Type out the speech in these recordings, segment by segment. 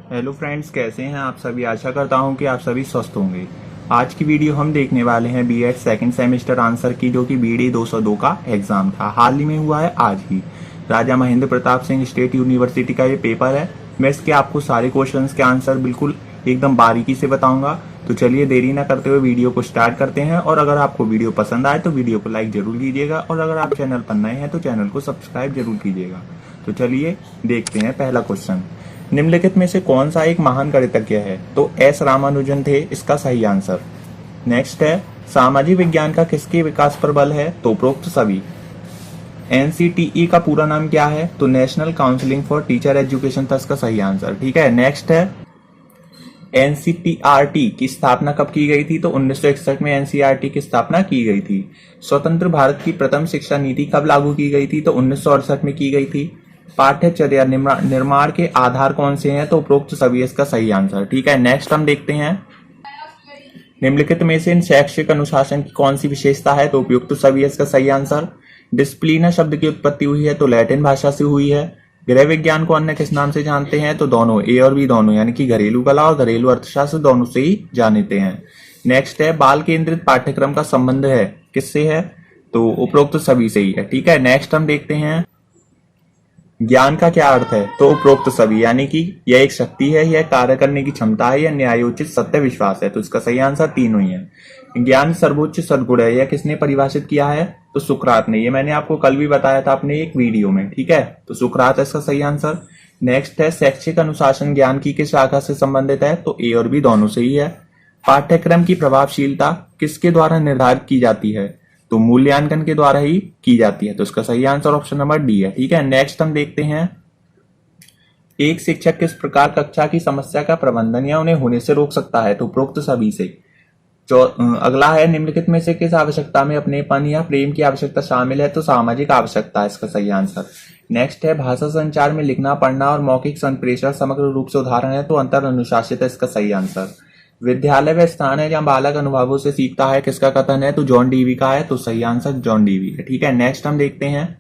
Hello friends, कैसे हैं आप सभी। आशा करता हूं कि आप सभी स्वस्थ होंगे। आज की वीडियो हम देखने वाले हैं बीएड सेकंड सेमेस्टर आंसर की, जो कि बीडी 202 का एग्जाम था। हाल ही में हुआ है आज ही। राजा महेंद्र प्रताप सिंह स्टेट यूनिवर्सिटी का ये पेपर है। मैं इसके आपको सारे क्वेश्चंस के आंसर बिल्कुल एकदम बारीकी से बताऊंगा। तो चलिए देरी ना करते हुए वीडियो को स्टार्ट करते हैं। और अगर आपको वीडियो पसंद आए तो वीडियो को लाइक जरूर कीजिएगा, और अगर आप चैनल पर नए हैं तो चैनल को सब्सक्राइब जरूर कीजिएगा। तो चलिए देखते हैं पहला क्वेश्चन। निम्नलिखित में से कौन सा एक महान गणितज्ञ है? तो एस रामानुजन थे इसका सही आंसर। नेक्स्ट है, सामाजिक विज्ञान का किसके विकास पर बल है? तो उपरोक्त सभी। एनसीटीई का पूरा नाम क्या है? तो national counselling for teacher education था इसका सही आंसर। ठीक है, नेक्स्ट है, एनसीईआरटी की स्थापना कब की गई थी? तो 1961 में एनसीईआरटी की स्थापना की गई थी। स्वतंत्र भारत की प्रथम शिक्षा नीति कब लागू की गई थी? तो 1968 में की गई थी। पाठ्यचर्या निर्माण के आधार कौन से हैं? तो उपरोक्त सभी इसका सही आंसर। ठीक है, नेक्स्ट हम देखते हैं, निम्नलिखित में से शैक्षिक अनुशासन की कौन सी विशेषता है? तो उपयुक्त सभी इसका सही आंसर। डिसिप्लिना शब्द की उत्पत्ति हुई है तो लैटिन भाषा से हुई है। गृह विज्ञान को अन्य किस नाम से जानते हैं? तो दोनों, ए और बी दोनों, यानी कि घरेलू कला और घरेलू अर्थशास्त्र दोनों से ही जानते हैं। नेक्स्ट है, बाल केंद्रित पाठ्यक्रम का संबंध है किससे है? तो उपरोक्त सभी से ही है। ठीक है, नेक्स्ट हम देखते हैं, ज्ञान का क्या अर्थ है? तो उपरोक्त सभी, यानी कि यह एक शक्ति है, यह कार्य करने की क्षमता है, यह न्यायोचित सत्य विश्वास है। तो इसका सही आंसर तीनों ही है। ज्ञान सर्वोच्च सद्गुण है, यह किसने परिभाषित किया है? तो सुकरात ने। ये मैंने आपको कल भी बताया था अपने एक वीडियो में। ठीक है, तो सुकरात है इसका सही आंसर। नेक्स्ट है, शैक्षिक अनुशासन ज्ञान की किस शाखा से संबंधित है? तो ए और बी दोनों से ही है। पाठ्यक्रम की प्रभावशीलता किसके द्वारा निर्धारित की जाती है? तो मूल्यांकन के द्वारा ही की जाती है। तो इसका सही आंसर ऑप्शन नंबर डी है। ठीक है, नेक्स्ट हम देखते हैं, एक शिक्षक किस प्रकार कक्षा की समस्या का प्रबंधन या उन्हें होने से रोक सकता है? तो उपरोक्त सभी से। अगला है, निम्नलिखित में से किस आवश्यकता में अपनेपन या प्रेम की आवश्यकता शामिल है? तो सामाजिक आवश्यकता है इसका सही आंसर। नेक्स्ट है, भाषा संचार में लिखना पढ़ना और मौखिक संप्रेषण समग्र रूप से उदाहरण है तो अंतर अनुशासित है इसका सही आंसर। विद्यालय वह स्थान है जहां बालक अनुभवों से सीखता है, किसका कथन है? तो जॉन डीवी का है। तो सही आंसर जॉन डीवी है। ठीक है, नेक्स्ट हम देखते हैं,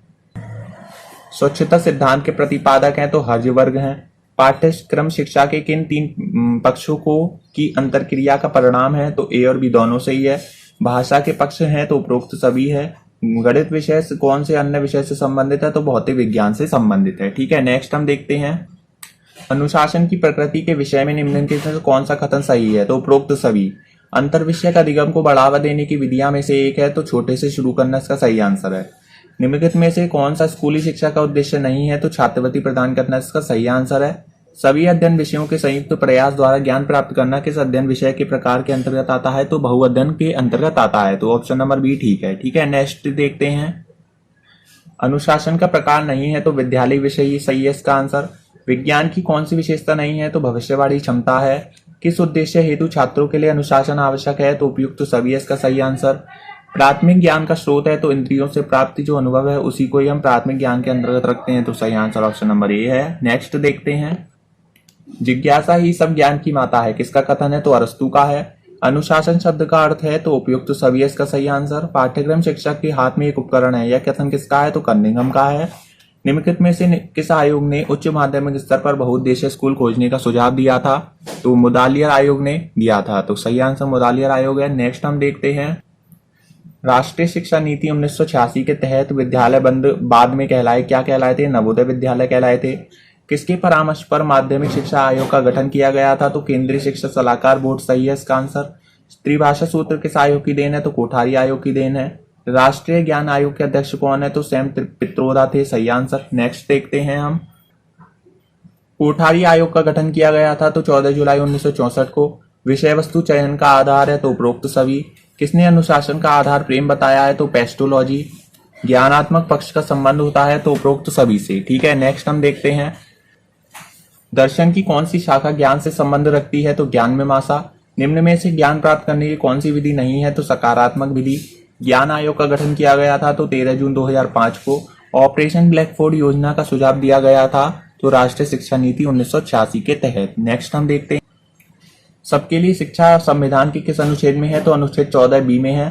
स्वच्छता सिद्धांत के प्रतिपादक हैं तो हर्जबर्ग हैं। पाठ्यक्रम शिक्षा के किन तीन पक्षों को की अंतरक्रिया का परिणाम है? तो ए और बी दोनों से ही है। भाषा के पक्ष हैं तो उपरोक्त सभी है। गणित विषय से कौन से अन्य विषय से संबंधित है? तो भौतिक विज्ञान से संबंधित है। ठीक है, नेक्स्ट हम देखते हैं, अनुशासन की प्रकृति के विषय में निम्नलिखित में से कौन सा कथन सही है? तो उपरोक्त सभी। अंतर विषय का अधिगम को बढ़ावा देने की विधियां में से एक है तो छोटे से शुरू करना इसका सही आंसर है। निम्नलिखित में से कौन सा स्कूली शिक्षा का उद्देश्य नहीं है? तो छात्रवृत्ति प्रदान करना इसका सही आंसर है। सभी अध्ययन विषयों के संयुक्त प्रयास द्वारा ज्ञान प्राप्त करना किस अध्ययन विषय के प्रकार के अंतर्गत आता है? तो बहु अध्ययन के अंतर्गत आता है। तो ऑप्शन नंबर बी ठीक है। ठीक है, नेक्स्ट देखते हैं, अनुशासन का प्रकार नहीं है तो विद्यालय विषय ही सही है इसका आंसर। विज्ञान की कौन सी विशेषता नहीं है? तो भविष्यवाणी क्षमता है। किस उद्देश्य हेतु छात्रों के लिए अनुशासन आवश्यक है? तो उपयुक्त सभी है इसका सही आंसर। प्राथमिक ज्ञान का स्रोत है तो इंद्रियों से प्राप्त जो अनुभव है उसी को ही हम प्राथमिक ज्ञान के अंतर्गत रखते हैं। तो सही आंसर ऑप्शन नंबर ए है। नेक्स्ट देखते हैं, जिज्ञासा ही सब ज्ञान की माता है, किसका कथन है? तो अरस्तू का है। अनुशासन शब्द का अर्थ है तो उपयुक्त सभी है इसका सही आंसर। पाठ्यक्रम शिक्षक के हाथ में एक उपकरण है, यह कथन किसका है? तो कनिंघम का है। निम्नलिखित में से किस आयोग ने उच्च माध्यमिक स्तर पर बहुउद्देशीय स्कूल खोजने का सुझाव दिया था? तो मुदालियर आयोग ने दिया था। तो सही आंसर मुदालियर आयोग है। नेक्स्ट हम देखते हैं, राष्ट्रीय शिक्षा नीति 1986 के तहत विद्यालय बंद बाद में कहलाए, क्या कहलाए थे? नवोदय विद्यालय कहलाए थे। किसके परामर्श पर माध्यमिक शिक्षा आयोग का गठन किया गया था? तो केंद्रीय शिक्षा सलाहकार बोर्ड सही है इसका आंसर। त्रिभाषा सूत्र किस आयोग की देन है? तो कोठारी आयोग की देन है। राष्ट्रीय ज्ञान आयोग के अध्यक्ष कौन है? तो सैम पित्रोदा थे, सही आंसर। नेक्स्ट देखते हैं हम, कोठारी आयोग का गठन किया गया था तो 14 जुलाई 1964 को। विषय वस्तु चयन का आधार है तो उपरोक्त सभी। किसने अनुशासन का आधार प्रेम बताया है? तो पेस्टोलॉजी। ज्ञानात्मक पक्ष का संबंध होता है तो उपरोक्त सभी से। ठीक है, नेक्स्ट हम देखते हैं, दर्शन की कौन सी शाखा ज्ञान से संबंध रखती है? तो ज्ञान मीमांसा। निम्न में से ज्ञान प्राप्त करने की कौन सी विधि नहीं है? तो सकारात्मक विधि। ज्ञान आयोग का गठन किया गया था तो 13 जून 2005 को। ऑपरेशन ब्लैकबोर्ड योजना का सुझाव दिया गया था तो राष्ट्रीय शिक्षा नीति 1986 के तहत। नेक्स्ट हम देखते हैं, सबके लिए शिक्षा संविधान के किस अनुच्छेद में है? तो अनुच्छेद 14 बी में है।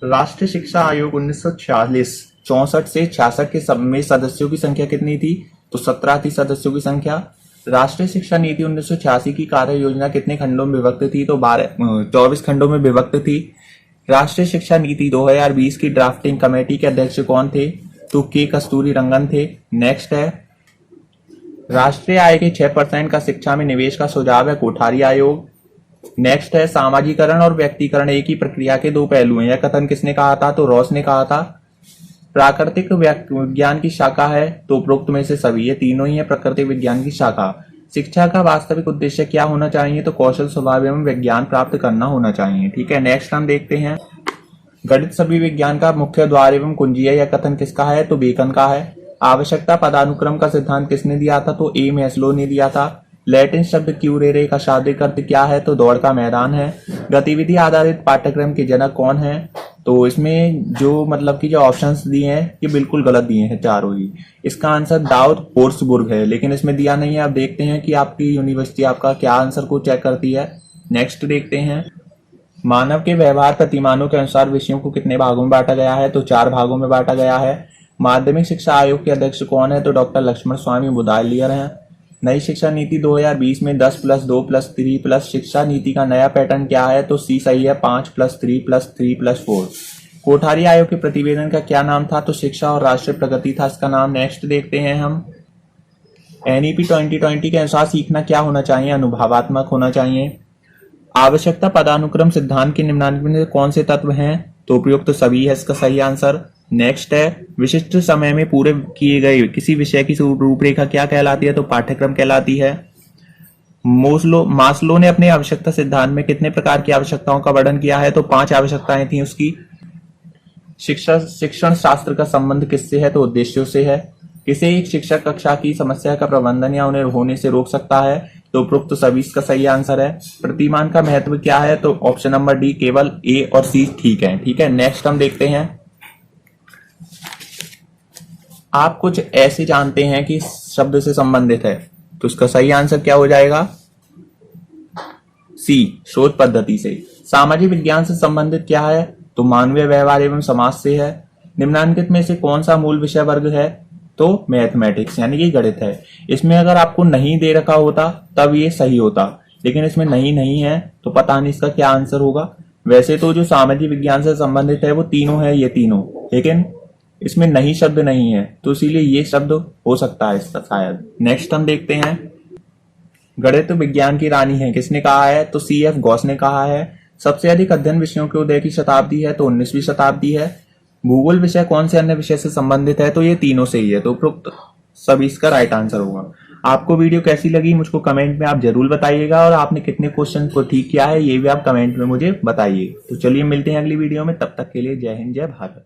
राष्ट्रीय शिक्षा आयोग 1946 64 से 66 के सब में सदस्यों की संख्या कितनी थी? तो 17 थी सदस्यों की संख्या। राष्ट्रीय शिक्षा नीति 1986 की कार्य योजना कितने खंडों में विभक्त थी? तो 24 खंडों में विभक्त थी। राष्ट्रीय शिक्षा नीति 2020 की ड्राफ्टिंग कमेटी के अध्यक्ष कौन थे? तो के कस्तूरी रंगन थे। नेक्स्ट है, राष्ट्रीय आय के 6% का शिक्षा में निवेश का सुझाव है कोठारी आयोग। नेक्स्ट है, सामाजिकरण और व्यक्तिकरण एक ही प्रक्रिया के दो पहलू हैं। यह कथन किसने कहा था? तो रॉस ने कहा था। प्राकृतिक विज्ञान की शाखा है, तो उपरोक्त में से सभी, ये तीनों ही है प्राकृतिक विज्ञान की शाखा। शिक्षा का वास्तविक उद्देश्य क्या होना चाहिए? तो कौशल, स्वभाव एवं विज्ञान प्राप्त करना होना चाहिए। ठीक है, नेक्स्ट हम देखते हैं, गणित सभी विज्ञान का मुख्य द्वार एवं कुंजी है। यह कथन किसका है? तो बेकन का है। आवश्यकता पदानुक्रम का सिद्धांत किसने दिया था? तो ए मैस्लो ने दिया था। लैटिन शब्द क्यूरेरे का शाब्दिक अर्थ क्या है? तो दौड़ का मैदान है। गतिविधि आधारित पाठ्यक्रम के जनक कौन है? तो इसमें जो मतलब कि जो ऑप्शंस दिए हैं ये बिल्कुल गलत दिए हैं चारों ही। इसका आंसर दाऊद होर्सबुर्ग है, लेकिन इसमें दिया नहीं है। आप देखते हैं कि आपकी यूनिवर्सिटी आपका क्या आंसर को चेक करती है। नेक्स्ट देखते हैं, मानव के व्यवहार प्रतिमानों के अनुसार विषयों को कितने भागों में बांटा गया है? तो 4 भागों में बांटा गया है। माध्यमिक शिक्षा आयोग के अध्यक्ष कौन है? तो डॉक्टर लक्ष्मण स्वामी मुदालियर हैं। नई शिक्षा नीति 2020 में 10+2+3+ शिक्षा नीति का नया पैटर्न क्या है? तो सी सही है, 5+3+3+4। कोठारी आयोग के प्रतिवेदन का क्या नाम था? तो शिक्षा और राष्ट्रीय प्रगति था इसका नाम। नेक्स्ट देखते हैं हम, एनईपी 2020 के अनुसार सीखना क्या होना चाहिए? अनुभवात्मक होना चाहिए। आवश्यकता पदानुक्रम सिद्धांत के निम्नलिखित में कौन से तत्व हैं? तो उपयुक्त सभी है इसका सही आंसर। नेक्स्ट है, विशिष्ट समय में पूरे किए गए किसी विषय की रूपरेखा क्या कहलाती है? तो पाठ्यक्रम कहलाती है। मास्लो ने अपने आवश्यकता सिद्धांत में कितने प्रकार की आवश्यकताओं का वर्णन किया है? तो 5 आवश्यकताएं थी उसकी। शिक्षण शास्त्र का संबंध किससे है? तो उद्देश्यों से है। किसी एक शिक्षक कक्षा की समस्या का प्रबंधन या उन्हें होने से रोक सकता है? तो उपरोक्त सभी का सही आंसर है। प्रतिमान का महत्व क्या है? तो ऑप्शन नंबर डी, केवल ए और सी ठीक है। ठीक है, नेक्स्ट हम देखते हैं, आप कुछ ऐसे जानते हैं कि शब्द से संबंधित है, तो इसका सही आंसर क्या हो जाएगा? सी, शोध पद्धति से। सामाजिक विज्ञान से संबंधित क्या है? तो मानवीय व्यवहार एवं समाज से है। निम्नलिखित में से कौन सा मूल विषय वर्ग है? तो मैथमेटिक्स यानी कि गणित है। इसमें अगर आपको नहीं दे रखा होता तब ये सही होता, लेकिन इसमें नहीं है तो पता नहीं इसका क्या आंसर होगा। वैसे तो जो सामाजिक विज्ञान से संबंधित है वो तीनों है, ये तीनों, लेकिन इसमें नहीं शब्द नहीं है, तो इसीलिए ये शब्द हो सकता है इसका शायद। नेक्स्ट हम देखते हैं, गणित विज्ञान की रानी है किसने कहा है? तो CF गॉस ने कहा है। सबसे अधिक अध्ययन विषयों के उदय की शताब्दी है? तो 19वीं शताब्दी है। भूगोल विषय कौन से अन्य विषय से संबंधित है? तो ये तीनों से ही है, तो उपरोक्त सभी इसका राइट आंसर होगा। आपको वीडियो कैसी लगी मुझको कमेंट में आप जरूर बताइएगा, और आपने कितने क्वेश्चन को ठीक किया है ये भी आप कमेंट में मुझे बताइए। तो चलिए मिलते हैं अगली वीडियो में, तब तक के लिए जय हिंद, जय भारत।